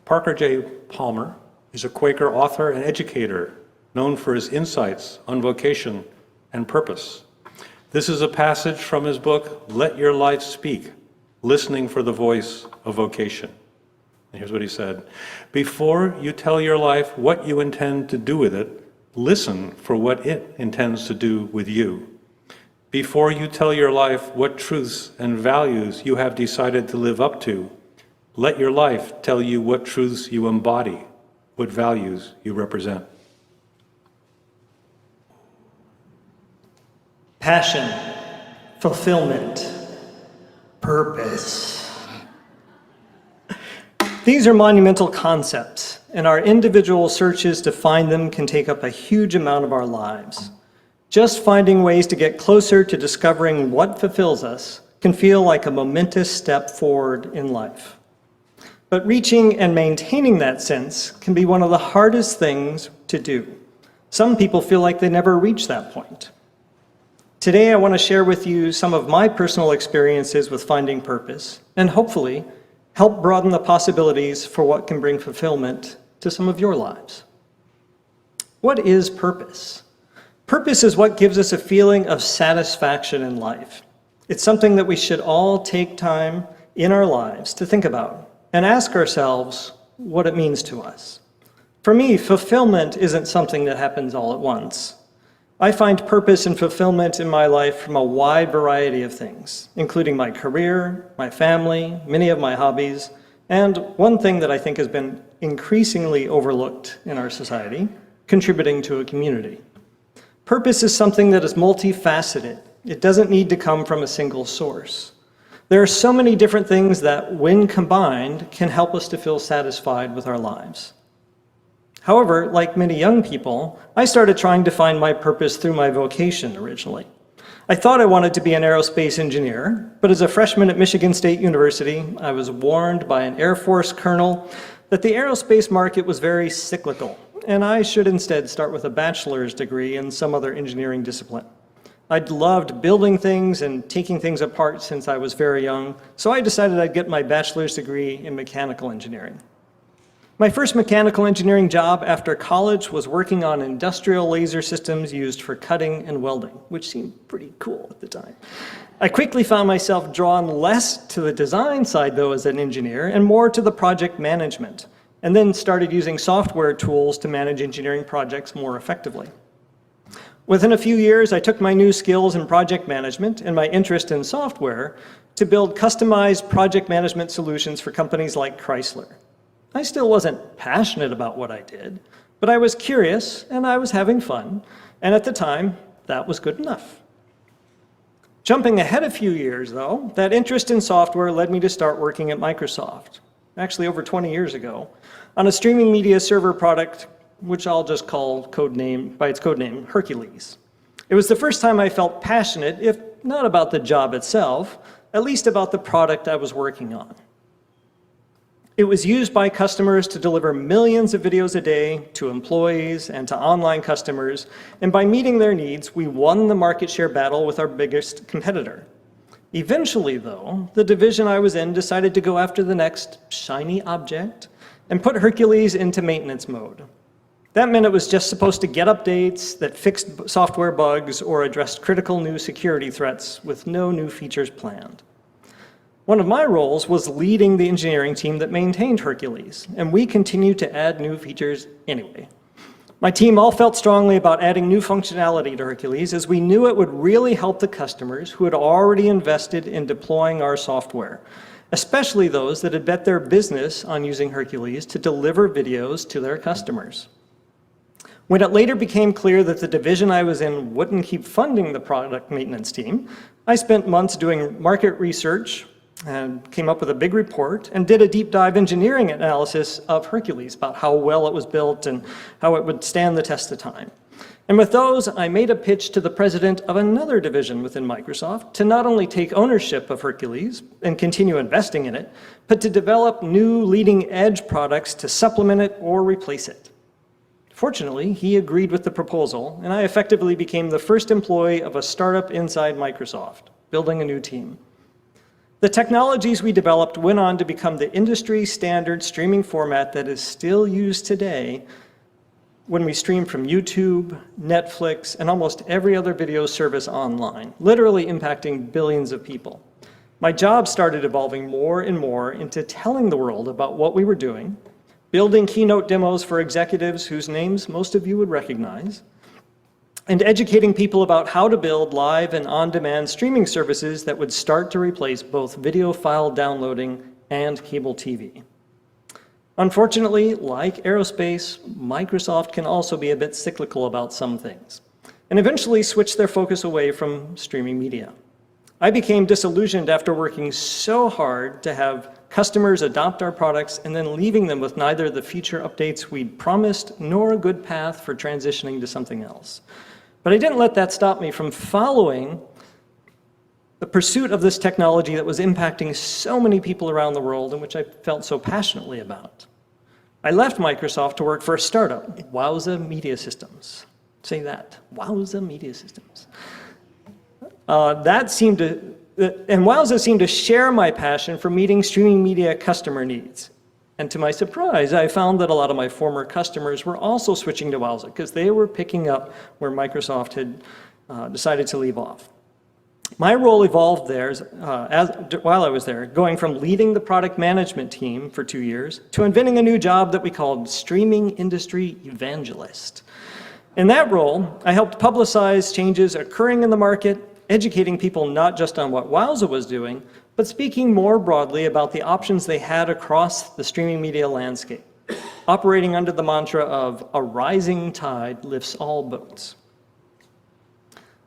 Parker J. Palmer is a Quaker author and educator known for his insights on vocation and purpose. This is a passage from his book, Let Your Life Speak, Listening for the Voice of Vocation. And here's what he said: before you tell your life what you intend to do with it, listen for what it intends to do with you. Before you tell your life what truths and values you have decided to live up to, let your life tell you what truths you embody, what values you represent. Passion, fulfillment, purpose. These are monumental concepts, and our individual searches to find them can take up a huge amount of our lives. Just finding ways to get closer to discovering what fulfills us can feel like a momentous step forward in life. But reaching and maintaining that sense can be one of the hardest things to do. Some people feel like they never reach that point. Today, I want to share with you some of my personal experiences with finding purpose, and hopefully help broaden the possibilities for what can bring fulfillment to some of your lives. What is purpose? Purpose is what gives us a feeling of satisfaction in life. It's something that we should all take time in our lives to think about and ask ourselves what it means to us. For me, fulfillment isn't something that happens all at once. I find purpose and fulfillment in my life from a wide variety of things, including my career, my family, many of my hobbies, and one thing that I think has been increasingly overlooked in our society, contributing to a community. Purpose is something that is multifaceted. It doesn't need to come from a single source. There are so many different things that, when combined, can help us to feel satisfied with our lives. However, like many young people, I started trying to find my purpose through my vocation originally. I thought I wanted to be an aerospace engineer, but as a freshman at Michigan State University, I was warned by an Air Force colonel that the aerospace market was very cyclical, and I should instead start with a bachelor's degree in some other engineering discipline. I'd loved building things and taking things apart since I was very young, so I decided I'd get my bachelor's degree in mechanical engineering. My first mechanical engineering job after college was working on industrial laser systems used for cutting and welding, which seemed pretty cool at the time. I quickly found myself drawn less to the design side, though, as an engineer, and more to the project management, and then started using software tools to manage engineering projects more effectively. Within a few years, I took my new skills in project management and my interest in software to build customized project management solutions for companies like Chrysler. I still wasn't passionate about what I did, but I was curious and I was having fun, and at the time, that was good enough. Jumping ahead a few years, though, that interest in software led me to start working at Microsoft, actually over 20 years ago, on a streaming media server product, which I'll just call by its code name, Hercules. It was the first time I felt passionate, if not about the job itself, at least about the product I was working on. It was used by customers to deliver millions of videos a day to employees and to online customers, and by meeting their needs, we won the market share battle with our biggest competitor. Eventually, though, the division I was in decided to go after the next shiny object and put Hercules into maintenance mode. That meant it was just supposed to get updates that fixed software bugs or addressed critical new security threats with no new features planned. One of my roles was leading the engineering team that maintained Hercules, and we continued to add new features anyway. My team all felt strongly about adding new functionality to Hercules, as we knew it would really help the customers who had already invested in deploying our software, especially those that had bet their business on using Hercules to deliver videos to their customers. When it later became clear that the division I was in wouldn't keep funding the product maintenance team, I spent months doing market research and came up with a big report and did a deep dive engineering analysis of Hercules about how well it was built and how it would stand the test of time. And with those, I made a pitch to the president of another division within Microsoft to not only take ownership of Hercules and continue investing in it, but to develop new leading edge products to supplement it or replace it. Fortunately, he agreed with the proposal, and I effectively became the first employee of a startup inside Microsoft, building a new team. The technologies we developed went on to become the industry standard streaming format that is still used today when we stream from YouTube, Netflix, and almost every other video service online, literally impacting billions of people. My job started evolving more and more into telling the world about what we were doing, building keynote demos for executives whose names most of you would recognize, and educating people about how to build live and on-demand streaming services that would start to replace both video file downloading and cable TV. Unfortunately, like aerospace, Microsoft can also be a bit cyclical about some things, and eventually switch their focus away from streaming media. I became disillusioned after working so hard to have customers adopt our products and then leaving them with neither the feature updates we'd promised nor a good path for transitioning to something else. But I didn't let that stop me from following the pursuit of this technology that was impacting so many people around the world and which I felt so passionately about. I left Microsoft to work for a startup, Wowza Media Systems. Say that, Wowza Media Systems. And Wowza seemed to share my passion for meeting streaming media customer needs. And to my surprise, I found that a lot of my former customers were also switching to Wowza because they were picking up where Microsoft had decided to leave off. My role evolved there while I was there, going from leading the product management team for 2 years to inventing a new job that we called Streaming Industry Evangelist. In that role, I helped publicize changes occurring in the market, educating people not just on what Wowza was doing, but speaking more broadly about the options they had across the streaming media landscape, operating under the mantra of a rising tide lifts all boats.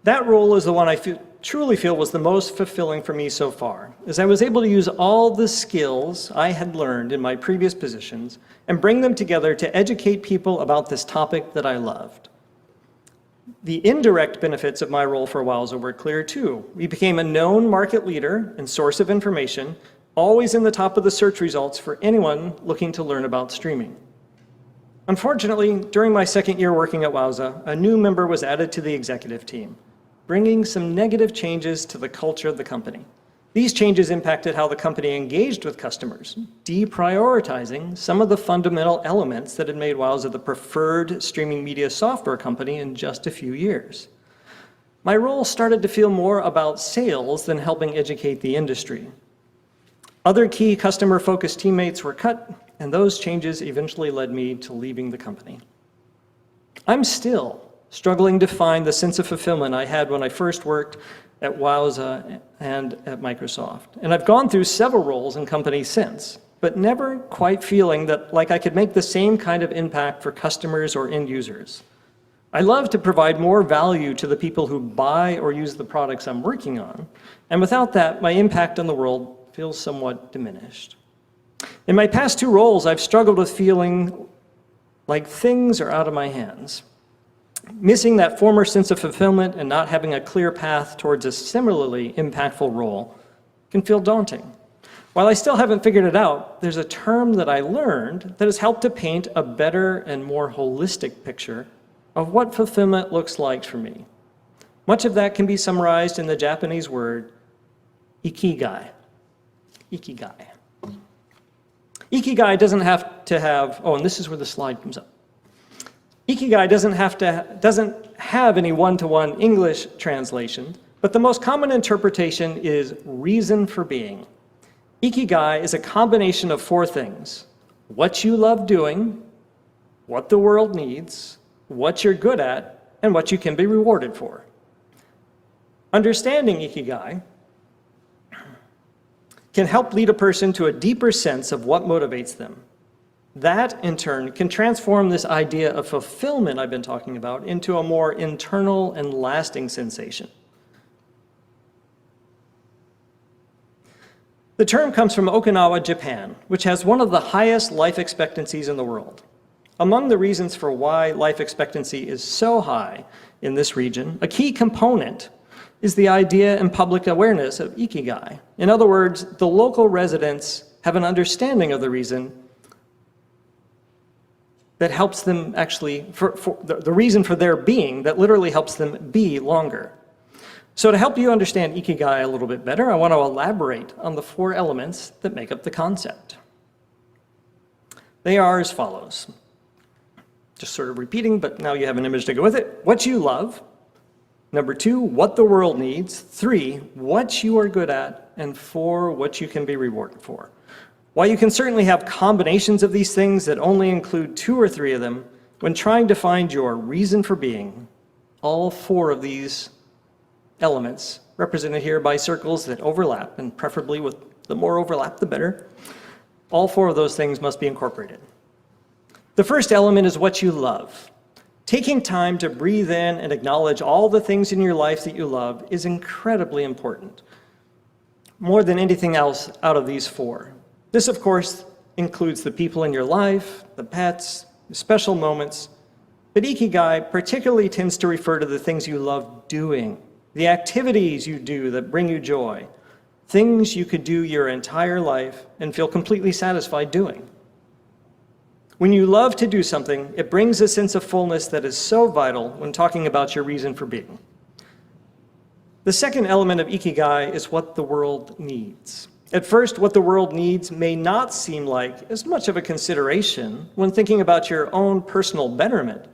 That role is the one I truly feel was the most fulfilling for me so far, as I was able to use all the skills I had learned in my previous positions and bring them together to educate people about this topic that I loved. The indirect benefits of my role for Wowza were clear too. We became a known market leader and source of information, always in the top of the search results for anyone looking to learn about streaming. Unfortunately, during my second year working at Wowza, a new member was added to the executive team, bringing some negative changes to the culture of the company. These changes impacted how the company engaged with customers, deprioritizing some of the fundamental elements that had made Wowza the preferred streaming media software company in just a few years. My role started to feel more about sales than helping educate the industry. Other key customer-focused teammates were cut, and those changes eventually led me to leaving the company. I'm still struggling to find the sense of fulfillment I had when I first worked at Wowza and at Microsoft. And I've gone through several roles in companies since, but never quite feeling that like I could make the same kind of impact for customers or end users. I love to provide more value to the people who buy or use the products I'm working on, and without that, my impact on the world feels somewhat diminished. In my past 2 roles, I've struggled with feeling like things are out of my hands. Missing that former sense of fulfillment and not having a clear path towards a similarly impactful role can feel daunting. While I still haven't figured it out, there's a term that I learned that has helped to paint a better and more holistic picture of what fulfillment looks like for me. Much of that can be summarized in the Japanese word ikigai. Ikigai. Ikigai doesn't have to have, and this is where the slide comes up. Ikigai doesn't have any one-to-one English translation, but the most common interpretation is reason for being. Ikigai is a combination of 4 things: what you love doing, what the world needs, what you're good at, and what you can be rewarded for. Understanding Ikigai can help lead a person to a deeper sense of what motivates them. That, in turn, can transform this idea of fulfillment I've been talking about into a more internal and lasting sensation. The term comes from Okinawa, Japan, which has one of the highest life expectancies in the world. Among the reasons for why life expectancy is so high in this region, a key component is the idea and public awareness of ikigai. In other words, the local residents have an understanding of the reason that helps them actually, the reason for their being that literally helps them be longer. So to help you understand Ikigai a little bit better, I want to elaborate on the 4 elements that make up the concept. They are as follows. Just sort of repeating, but now you have an image to go with it. What you love. Number 2, what the world needs. 3, what you are good at. And 4, what you can be rewarded for. While you can certainly have combinations of these things that only include 2 or 3 of them, when trying to find your reason for being, all 4 of these elements, represented here by circles that overlap, and preferably with the more overlap, the better, all 4 of those things must be incorporated. The first element is what you love. Taking time to breathe in and acknowledge all the things in your life that you love is incredibly important. More than anything else out of these 4. This, of course, includes the people in your life, the pets, the special moments, but Ikigai particularly tends to refer to the things you love doing, the activities you do that bring you joy, things you could do your entire life and feel completely satisfied doing. When you love to do something, it brings a sense of fullness that is so vital when talking about your reason for being. The second element of Ikigai is what the world needs. At first, what the world needs may not seem like as much of a consideration when thinking about your own personal betterment,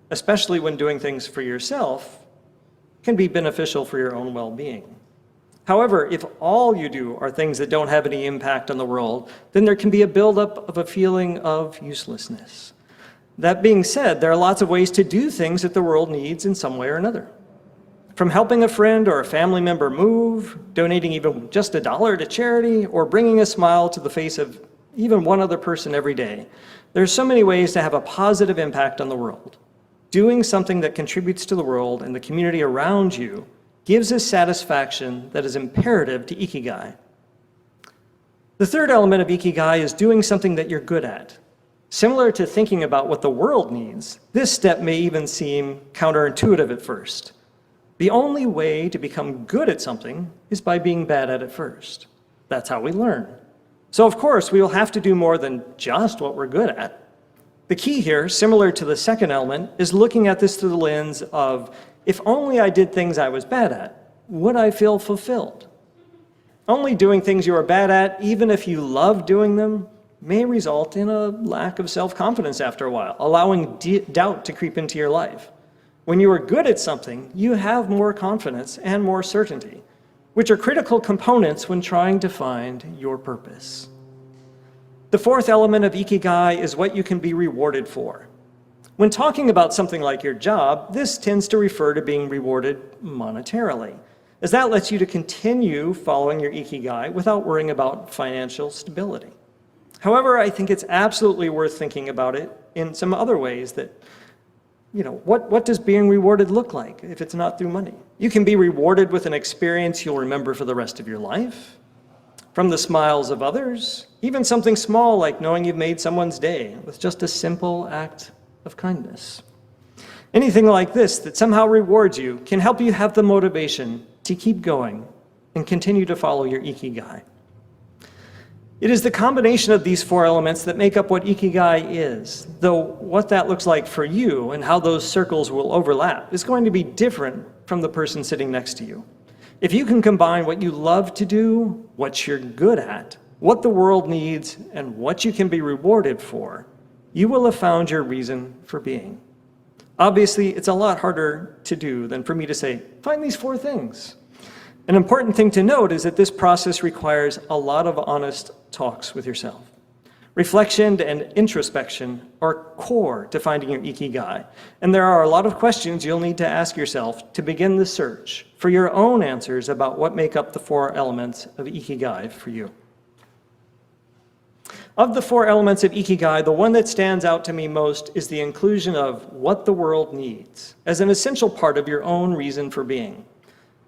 especially when doing things for yourself can be beneficial for your own well-being. However, if all you do are things that don't have any impact on the world, then there can be a buildup of a feeling of uselessness. That being said, there are lots of ways to do things that the world needs in some way or another. From helping a friend or a family member move, donating even just $1 to charity, or bringing a smile to the face of even one other person every day, there are so many ways to have a positive impact on the world. Doing something that contributes to the world and the community around you gives us satisfaction that is imperative to Ikigai. The third element of Ikigai is doing something that you're good at. Similar to thinking about what the world needs, this step may even seem counterintuitive at first. The only way to become good at something is by being bad at it first. That's how we learn. So of course, we will have to do more than just what we're good at. The key here, similar to the second element, is looking at this through the lens of, if only I did things I was bad at, would I feel fulfilled? Only doing things you are bad at, even if you love doing them, may result in a lack of self-confidence after a while, allowing doubt to creep into your life. When you are good at something, you have more confidence and more certainty, which are critical components when trying to find your purpose. The fourth element of Ikigai is what you can be rewarded for. When talking about something like your job, this tends to refer to being rewarded monetarily, as that lets you to continue following your Ikigai without worrying about financial stability. However, I think it's absolutely worth thinking about it in some other ways that, what does being rewarded look like if it's not through money? You can be rewarded with an experience you'll remember for the rest of your life, from the smiles of others, even something small like knowing you've made someone's day with just a simple act of kindness. Anything like this that somehow rewards you can help you have the motivation to keep going and continue to follow your Ikigai. It is the combination of these four elements that make up what Ikigai is, though what that looks like for you and how those circles will overlap is going to be different from the person sitting next to you. If you can combine what you love to do, what you're good at, what the world needs, and what you can be rewarded for, you will have found your reason for being. Obviously, it's a lot harder to do than for me to say, find these four things. An important thing to note is that this process requires a lot of honest talks with yourself. Reflection and introspection are core to finding your Ikigai, and there are a lot of questions you'll need to ask yourself to begin the search for your own answers about what make up the four elements of Ikigai for you. Of the four elements of Ikigai, the one that stands out to me most is the inclusion of what the world needs as an essential part of your own reason for being.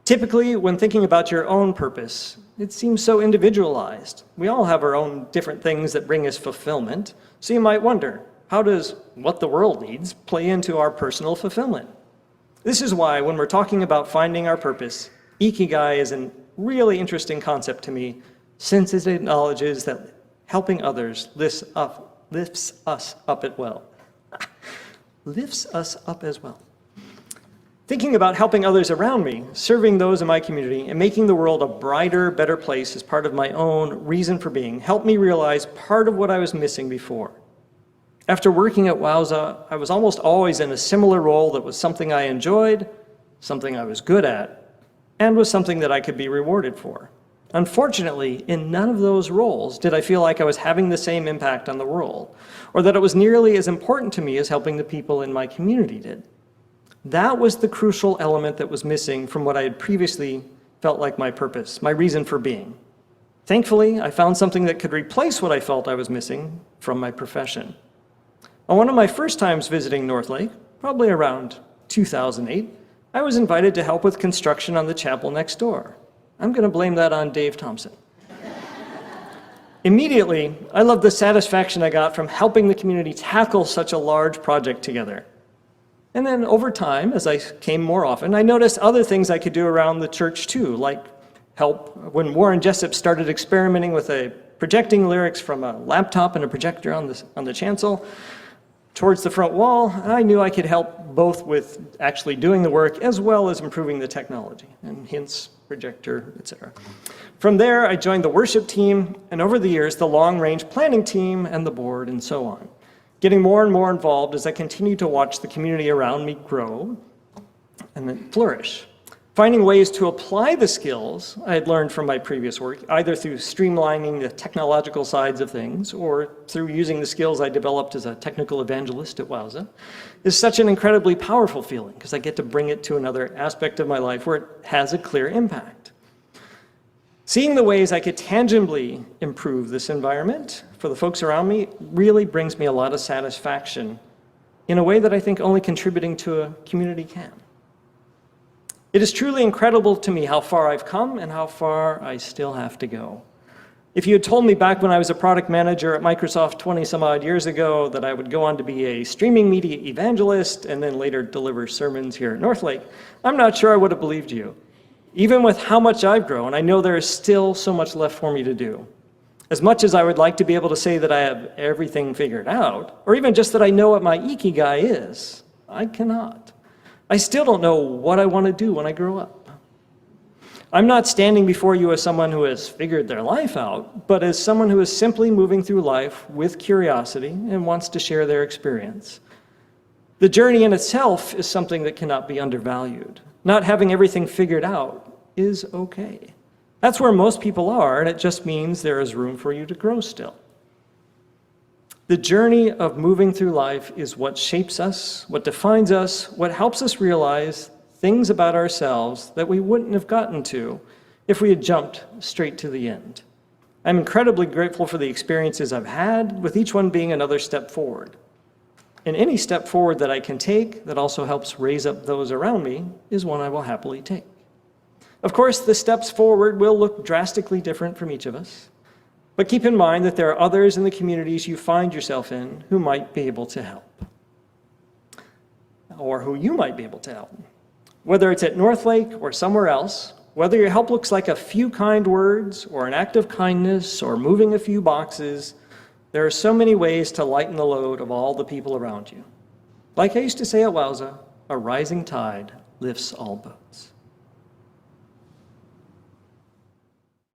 Typically, when thinking about your own purpose, it seems so individualized. We all have our own different things that bring us fulfillment, so you might wonder, how does what the world needs play into our personal fulfillment? This is why, when we're talking about finding our purpose, Ikigai is a really interesting concept to me, since it acknowledges that helping others lifts us up as well. Thinking about helping others around me, serving those in my community, and making the world a brighter, better place as part of my own reason for being helped me realize part of what I was missing before. After working at Wowza, I was almost always in a similar role that was something I enjoyed, something I was good at, and was something that I could be rewarded for. Unfortunately, in none of those roles did I feel like I was having the same impact on the world, or that it was nearly as important to me as helping the people in my community did. That was the crucial element that was missing from what I had previously felt like my purpose, my reason for being. Thankfully, I found something that could replace what I felt I was missing from my profession. On one of my first times visiting Northlake, probably around 2008, I was invited to help with construction on the chapel next door. I'm going to blame that on Dave Thompson. Immediately, I loved the satisfaction I got from helping the community tackle such a large project together. And then over time, as I came more often, I noticed other things I could do around the church too, like help when Warren Jessup started experimenting with projecting lyrics from a laptop and a projector on the chancel towards the front wall. I knew I could help both with actually doing the work as well as improving the technology, and hence projector, etc. From there, I joined the worship team, and over the years, the long-range planning team and the board, and so on. Getting more and more involved as I continued to watch the community around me grow and then flourish. Finding ways to apply the skills I had learned from my previous work, either through streamlining the technological sides of things or through using the skills I developed as a technical evangelist at Wowza, is such an incredibly powerful feeling because I get to bring it to another aspect of my life where it has a clear impact. Seeing the ways I could tangibly improve this environment for the folks around me really brings me a lot of satisfaction in a way that I think only contributing to a community can. It is truly incredible to me how far I've come and how far I still have to go. If you had told me back when I was a product manager at Microsoft 20 some odd years ago that I would go on to be a streaming media evangelist and then later deliver sermons here at Northlake, I'm not sure I would have believed you. Even with how much I've grown, I know there is still so much left for me to do. As much as I would like to be able to say that I have everything figured out, or even just that I know what my ikigai is, I cannot. I still don't know what I want to do when I grow up. I'm not standing before you as someone who has figured their life out, but as someone who is simply moving through life with curiosity and wants to share their experience. The journey in itself is something that cannot be undervalued. Not having everything figured out is okay. That's where most people are, and it just means there is room for you to grow still. The journey of moving through life is what shapes us, what defines us, what helps us realize things about ourselves that we wouldn't have gotten to if we had jumped straight to the end. I'm incredibly grateful for the experiences I've had, with each one being another step forward. And any step forward that I can take that also helps raise up those around me is one I will happily take. Of course, the steps forward will look drastically different from each of us, but keep in mind that there are others in the communities you find yourself in who might be able to help, or who you might be able to help. Whether it's at Northlake or somewhere else, whether your help looks like a few kind words or an act of kindness or moving a few boxes, there are so many ways to lighten the load of all the people around you. Like I used to say at Wowza, a rising tide lifts all boats.